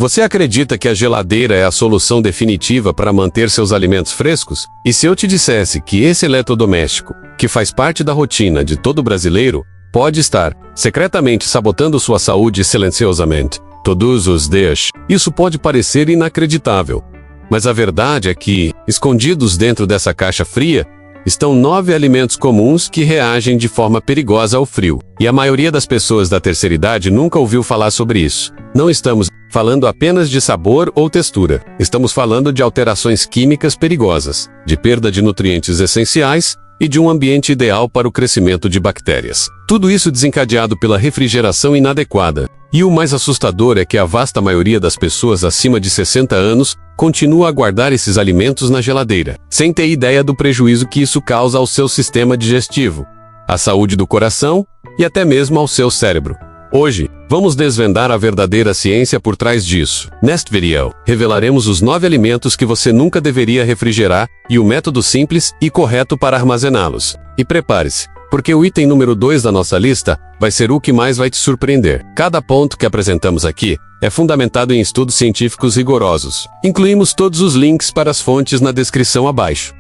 Você acredita que a geladeira é a solução definitiva para manter seus alimentos frescos? E se eu te dissesse que esse eletrodoméstico, que faz parte da rotina de todo brasileiro, pode estar secretamente sabotando sua saúde silenciosamente todos os dias? Isso pode parecer inacreditável, mas a verdade é que, escondidos dentro dessa caixa fria, estão 9 alimentos comuns que reagem de forma perigosa ao frio. E a maioria das pessoas da terceira idade nunca ouviu falar sobre isso. Não estamos falando apenas de sabor ou textura. Estamos falando de alterações químicas perigosas, de perda de nutrientes essenciais e de um ambiente ideal para o crescimento de bactérias. Tudo isso desencadeado pela refrigeração inadequada. E o mais assustador é que a vasta maioria das pessoas acima de 60 anos continua a guardar esses alimentos na geladeira, sem ter ideia do prejuízo que isso causa ao seu sistema digestivo, à saúde do coração e até mesmo ao seu cérebro. Hoje, vamos desvendar a verdadeira ciência por trás disso. Neste vídeo, revelaremos os 9 alimentos que você nunca deveria refrigerar e o método simples e correto para armazená-los. E prepare-se, porque o item número 2 da nossa lista vai ser o que mais vai te surpreender. Cada ponto que apresentamos aqui é fundamentado em estudos científicos rigorosos. Incluímos todos os links para as fontes na descrição abaixo.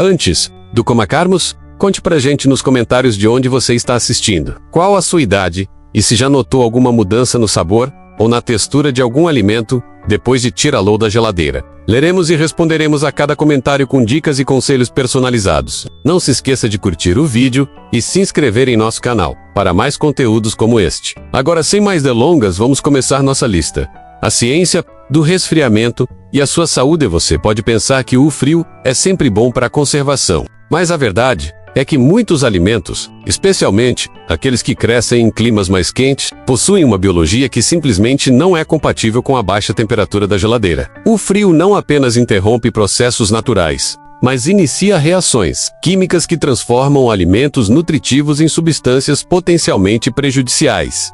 Antes do começarmos, conte pra gente nos comentários de onde você está assistindo, qual a sua idade e se já notou alguma mudança no sabor ou na textura de algum alimento depois de tirá-lo da geladeira. Leremos e responderemos a cada comentário com dicas e conselhos personalizados. Não se esqueça de curtir o vídeo e se inscrever em nosso canal para mais conteúdos como este. Agora, sem mais delongas, vamos começar nossa lista. A ciência do resfriamento e a sua saúde. Você pode pensar que o frio é sempre bom para a conservação, mas a verdade é que muitos alimentos, especialmente aqueles que crescem em climas mais quentes, possuem uma biologia que simplesmente não é compatível com a baixa temperatura da geladeira. O frio não apenas interrompe processos naturais, mas inicia reações químicas que transformam alimentos nutritivos em substâncias potencialmente prejudiciais.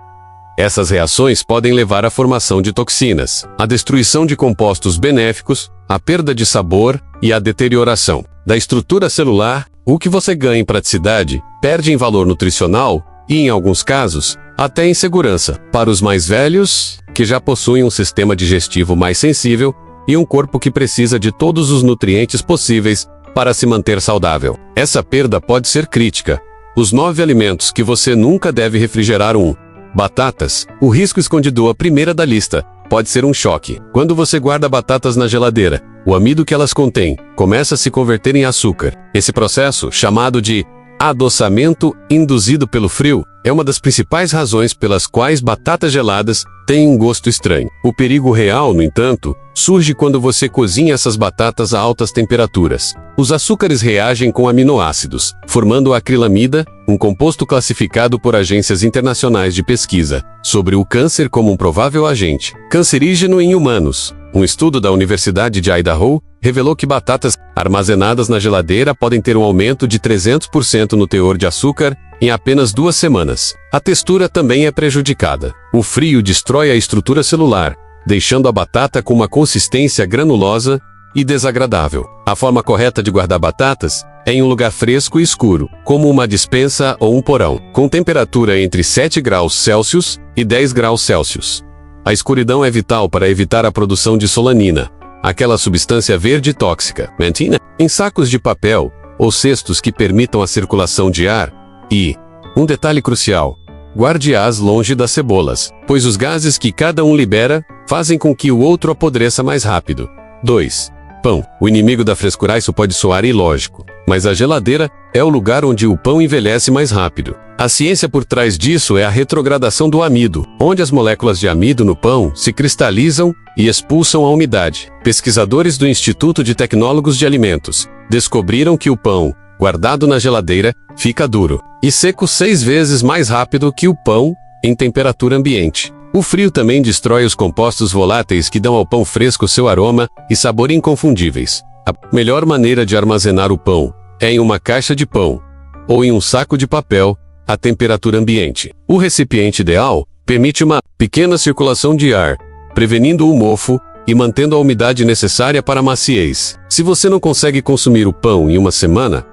Essas reações podem levar à formação de toxinas, à destruição de compostos benéficos, à perda de sabor e à deterioração da estrutura celular. O que você ganha em praticidade, perde em valor nutricional e, em alguns casos, até em segurança. Para os mais velhos, que já possuem um sistema digestivo mais sensível e um corpo que precisa de todos os nutrientes possíveis para se manter saudável, essa perda pode ser crítica. Os 9 alimentos que você nunca deve refrigerar. 1. Batatas. O risco escondido à primeira da lista pode ser um choque. Quando você guarda batatas na geladeira, o amido que elas contêm começa a se converter em açúcar. Esse processo, chamado de adoçamento induzido pelo frio, é uma das principais razões pelas quais batatas geladas têm um gosto estranho. O perigo real, no entanto, surge quando você cozinha essas batatas a altas temperaturas. Os açúcares reagem com aminoácidos, formando a acrilamida, um composto classificado por agências internacionais de pesquisa sobre o câncer como um provável agente cancerígeno em humanos. Um estudo da Universidade de Idaho revelou que batatas armazenadas na geladeira podem ter um aumento de 300% no teor de açúcar em apenas 2 semanas. A textura também é prejudicada. O frio destrói a estrutura celular, deixando a batata com uma consistência granulosa e desagradável. A forma correta de guardar batatas é em um lugar fresco e escuro, como uma despensa ou um porão, com temperatura entre 7 graus Celsius e 10 graus Celsius. A escuridão é vital para evitar a produção de solanina, aquela substância verde tóxica, mentina, em sacos de papel ou cestos que permitam a circulação de ar. E, um detalhe crucial, guarde-as longe das cebolas, pois os gases que cada um libera fazem com que o outro apodreça mais rápido. 2. Pão. O inimigo da frescura. Isso pode soar ilógico, mas a geladeira é o lugar onde o pão envelhece mais rápido. A ciência por trás disso é a retrogradação do amido, onde as moléculas de amido no pão se cristalizam e expulsam a umidade. Pesquisadores do Instituto de Tecnólogos de Alimentos descobriram que o pão, guardado na geladeira, fica duro e seco 6 vezes mais rápido que o pão em temperatura ambiente. O frio também destrói os compostos voláteis que dão ao pão fresco seu aroma e sabor inconfundíveis. A melhor maneira de armazenar o pão é em uma caixa de pão ou em um saco de papel à temperatura ambiente. O recipiente ideal permite uma pequena circulação de ar, prevenindo o mofo e mantendo a umidade necessária para a maciez. Se você não consegue consumir o pão em uma semana,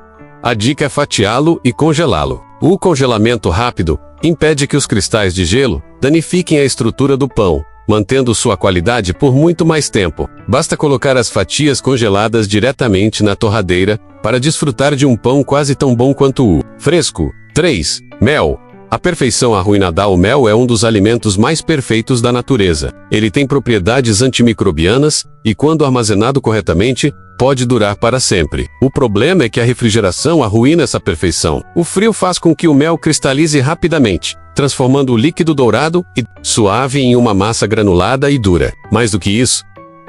a dica é fatiá-lo e congelá-lo. O congelamento rápido impede que os cristais de gelo danifiquem a estrutura do pão, mantendo sua qualidade por muito mais tempo. Basta colocar as fatias congeladas diretamente na torradeira para desfrutar de um pão quase tão bom quanto o fresco. 3. Mel. A perfeição arruinada. O mel é um dos alimentos mais perfeitos da natureza. Ele tem propriedades antimicrobianas e, quando armazenado corretamente, pode durar para sempre. O problema é que a refrigeração arruína essa perfeição. O frio faz com que o mel cristalize rapidamente, transformando o líquido dourado e suave em uma massa granulada e dura. Mais do que isso,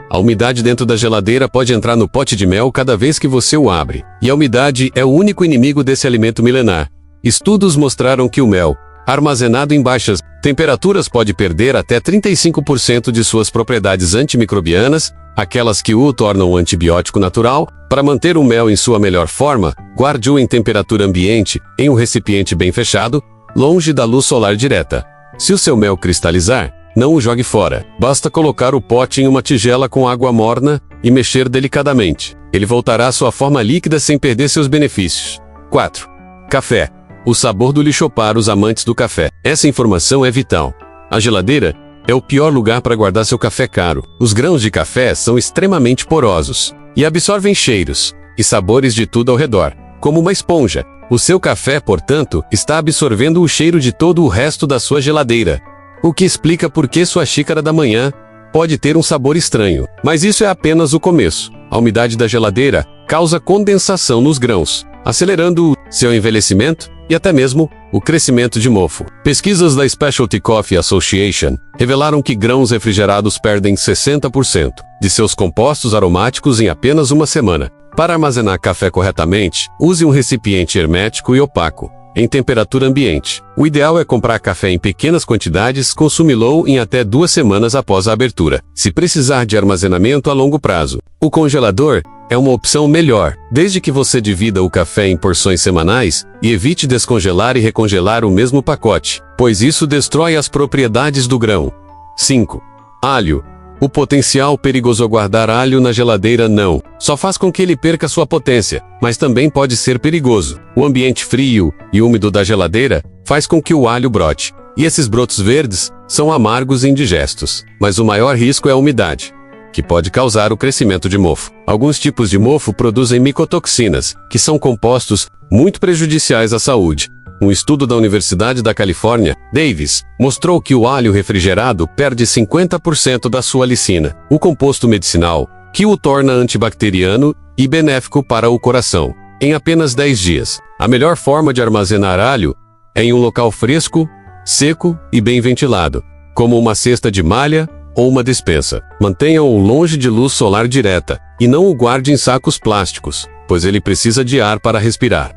a umidade dentro da geladeira pode entrar no pote de mel cada vez que você o abre. E a umidade é o único inimigo desse alimento milenar. Estudos mostraram que o mel, armazenado em baixas temperaturas, pode perder até 35% de suas propriedades antimicrobianas, aquelas que o tornam um antibiótico natural. Para manter o mel em sua melhor forma, guarde-o em temperatura ambiente, em um recipiente bem fechado, longe da luz solar direta. Se o seu mel cristalizar, não o jogue fora. Basta colocar o pote em uma tigela com água morna e mexer delicadamente. Ele voltará à sua forma líquida sem perder seus benefícios. 4. Café. O sabor do lixo para os amantes do café. Essa informação é vital. A geladeira é o pior lugar para guardar seu café caro. Os grãos de café são extremamente porosos e absorvem cheiros e sabores de tudo ao redor, como uma esponja. O seu café, portanto, está absorvendo o cheiro de todo o resto da sua geladeira, o que explica por que sua xícara da manhã pode ter um sabor estranho. Mas isso é apenas o começo. A umidade da geladeira causa condensação nos grãos, acelerando seu envelhecimento e até mesmo o crescimento de mofo. Pesquisas da Specialty Coffee Association revelaram que grãos refrigerados perdem 60% de seus compostos aromáticos em apenas uma semana. Para armazenar café corretamente, use um recipiente hermético e opaco, em temperatura ambiente. O ideal é comprar café em pequenas quantidades, consumi-lo em até 2 semanas após a abertura. Se precisar de armazenamento a longo prazo, o congelador é uma opção melhor, desde que você divida o café em porções semanais e evite descongelar e recongelar o mesmo pacote, pois isso destrói as propriedades do grão. 5. Alho. O potencial perigoso. Guardar alho na geladeira não só faz com que ele perca sua potência, mas também pode ser perigoso. O ambiente frio e úmido da geladeira faz com que o alho brote, e esses brotos verdes são amargos e indigestos. Mas o maior risco é a umidade, que pode causar o crescimento de mofo. Alguns tipos de mofo produzem micotoxinas, que são compostos muito prejudiciais à saúde. Um estudo da Universidade da Califórnia, Davis, mostrou que o alho refrigerado perde 50% da sua lisina, o composto medicinal, que o torna antibacteriano e benéfico para o coração, em apenas 10 dias. A melhor forma de armazenar alho é em um local fresco, seco e bem ventilado, como uma cesta de malha ou uma despensa. Mantenha-o longe de luz solar direta e não o guarde em sacos plásticos, pois ele precisa de ar para respirar.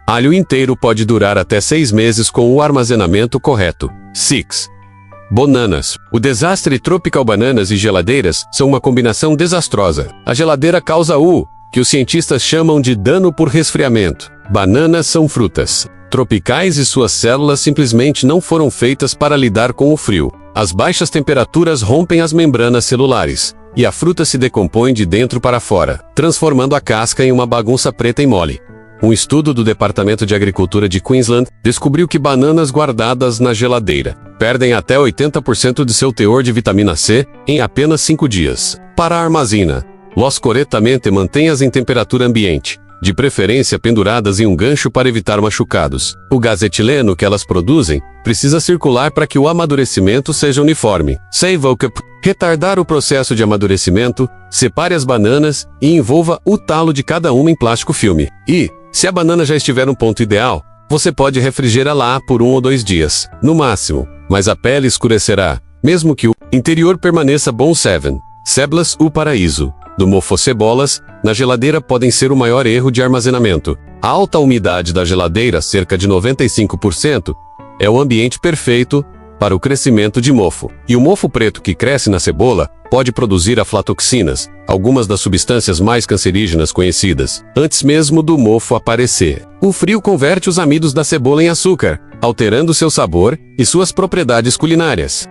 Alho inteiro pode durar até 6 meses com o armazenamento correto. 6. Bananas. O desastre tropical. Bananas e geladeiras são uma combinação desastrosa. A geladeira causa o que os cientistas chamam de dano por resfriamento. Bananas são frutas tropicais e suas células simplesmente não foram feitas para lidar com o frio. As baixas temperaturas rompem as membranas celulares, e a fruta se decompõe de dentro para fora, transformando a casca em uma bagunça preta e mole. Um estudo do Departamento de Agricultura de Queensland descobriu que bananas guardadas na geladeira perdem até 80% de seu teor de vitamina C em apenas 5 dias. Para armazena-los corretamente, mantenha-as em temperatura ambiente, de preferência penduradas em um gancho para evitar machucados. O gás etileno que elas produzem precisa circular para que o amadurecimento seja uniforme. Retardar o processo de amadurecimento, separe as bananas e envolva o talo de cada uma em plástico filme. E, se a banana já estiver no ponto ideal, você pode refrigerá-la por 1 ou 2 dias, no máximo, mas a pele escurecerá, mesmo que o interior permaneça bom. 7. Cebolas. O paraíso do mofo. Cebolas na geladeira podem ser o maior erro de armazenamento. A alta umidade da geladeira, cerca de 95%, é o ambiente perfeito para o crescimento de mofo. E o mofo preto que cresce na cebola pode produzir aflatoxinas, algumas das substâncias mais cancerígenas conhecidas, antes mesmo do mofo aparecer. O frio converte os amidos da cebola em açúcar, alterando seu sabor e suas propriedades culinárias.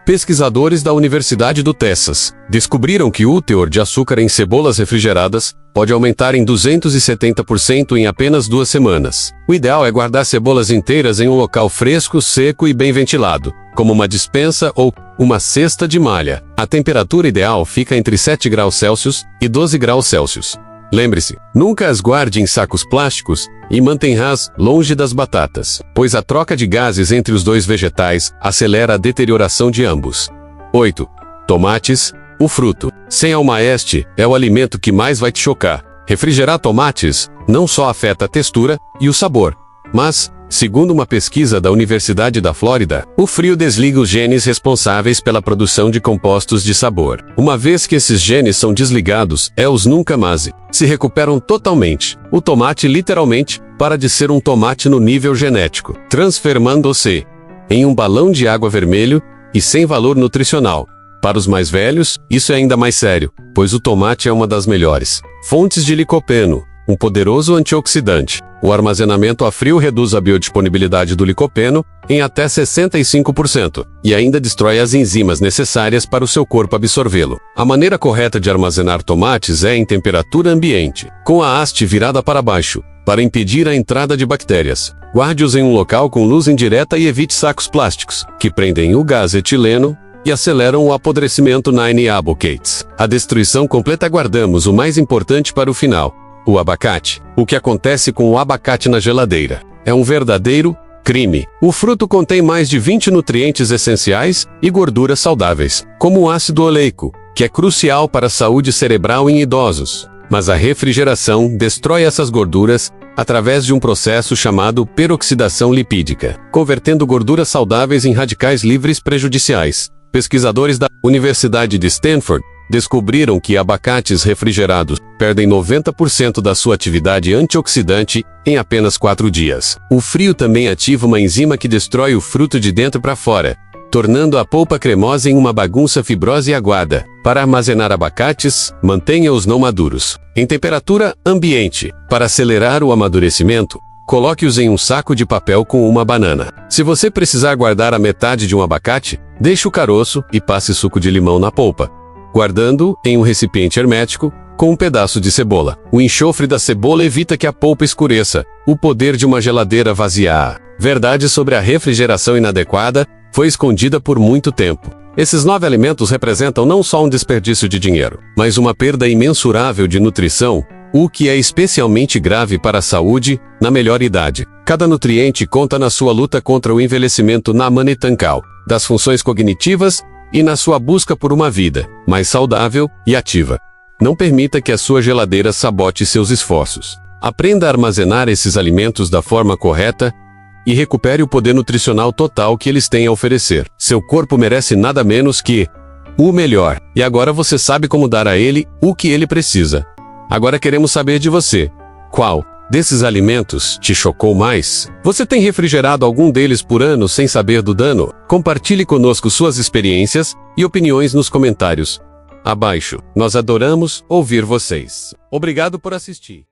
Pesquisadores da Universidade do Texas descobriram que o teor de açúcar em cebolas refrigeradas pode aumentar em 270% em apenas 2 semanas. O ideal é guardar cebolas inteiras em um local fresco, seco e bem ventilado, como uma despensa ou uma cesta de malha. A temperatura ideal fica entre 7 graus Celsius e 12 graus Celsius. Lembre-se, nunca as guarde em sacos plásticos e mantenha-as longe das batatas, pois a troca de gases entre os dois vegetais acelera a deterioração de ambos. 8. Tomates, o fruto. Sem alma, este é o alimento que mais vai te chocar. Refrigerar tomates não só afeta a textura e o sabor, mas, segundo uma pesquisa da Universidade da Flórida, o frio desliga os genes responsáveis pela produção de compostos de sabor. Uma vez que esses genes são desligados, os nunca mais se recuperam totalmente. O tomate literalmente para de ser um tomate no nível genético, transformando-se em um balão de água vermelho e sem valor nutricional. Para os mais velhos, isso é ainda mais sério, pois o tomate é uma das melhores fontes de licopeno, um poderoso antioxidante. O armazenamento a frio reduz a biodisponibilidade do licopeno em até 65% e ainda destrói as enzimas necessárias para o seu corpo absorvê-lo. A maneira correta de armazenar tomates é em temperatura ambiente, com a haste virada para baixo, para impedir a entrada de bactérias. Guarde-os em um local com luz indireta e evite sacos plásticos, que prendem o gás etileno e aceleram o apodrecimento na abocates. A destruição completa. Guardamos o mais importante para o final. O abacate. O que acontece com o abacate na geladeira? É um verdadeiro crime. O fruto contém mais de 20 nutrientes essenciais e gorduras saudáveis, como o ácido oleico, que é crucial para a saúde cerebral em idosos. Mas a refrigeração destrói essas gorduras através de um processo chamado peroxidação lipídica, convertendo gorduras saudáveis em radicais livres prejudiciais. Pesquisadores da Universidade de Stanford descobriram que abacates refrigerados perdem 90% da sua atividade antioxidante em apenas 4 dias. O frio também ativa uma enzima que destrói o fruto de dentro para fora, tornando a polpa cremosa em uma bagunça fibrosa e aguada. Para armazenar abacates, mantenha-os não maduros em temperatura ambiente. Para acelerar o amadurecimento, coloque-os em um saco de papel com uma banana. Se você precisar guardar a metade de um abacate, deixe o caroço e passe suco de limão na polpa, guardando-o em um recipiente hermético com um pedaço de cebola. O enxofre da cebola evita que a polpa escureça. O poder de uma geladeira vazia. Verdade sobre a refrigeração inadequada foi escondida por muito tempo. Esses 9 alimentos representam não só um desperdício de dinheiro, mas uma perda imensurável de nutrição, o que é especialmente grave para a saúde na melhor idade. Cada nutriente conta na sua luta contra o envelhecimento na Manetankal, das funções cognitivas e na sua busca por uma vida mais saudável e ativa. Não permita que a sua geladeira sabote seus esforços. Aprenda a armazenar esses alimentos da forma correta e recupere o poder nutricional total que eles têm a oferecer. Seu corpo merece nada menos que o melhor, e agora você sabe como dar a ele o que ele precisa. Agora queremos saber de você. Qual desses alimentos te chocou mais? Você tem refrigerado algum deles por ano sem saber do dano? Compartilhe conosco suas experiências e opiniões nos comentários abaixo. Nós adoramos ouvir vocês. Obrigado por assistir.